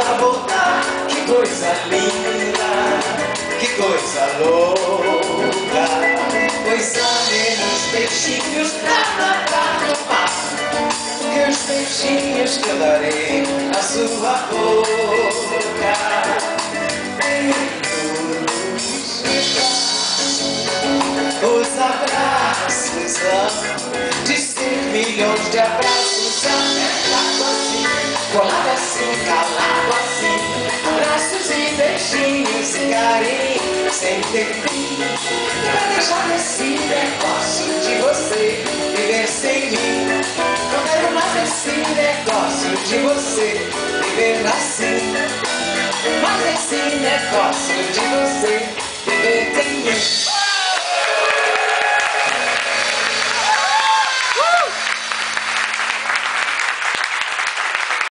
ela voltar. Que coisa linda, que coisa louca. Pois há menos peixinhos pra matar no mar que os beijinhos que eu darei na sua boca. Os abraços de 100 milhões de abraços, apertado assim, colado assim, calado assim, abraços e beijinhos e carinho sem ter fim. Pra deixar esse negócio de você viver sem mim. Não quero mais esse negócio de você viver assim. Mas esse negócio de você viver sem mim.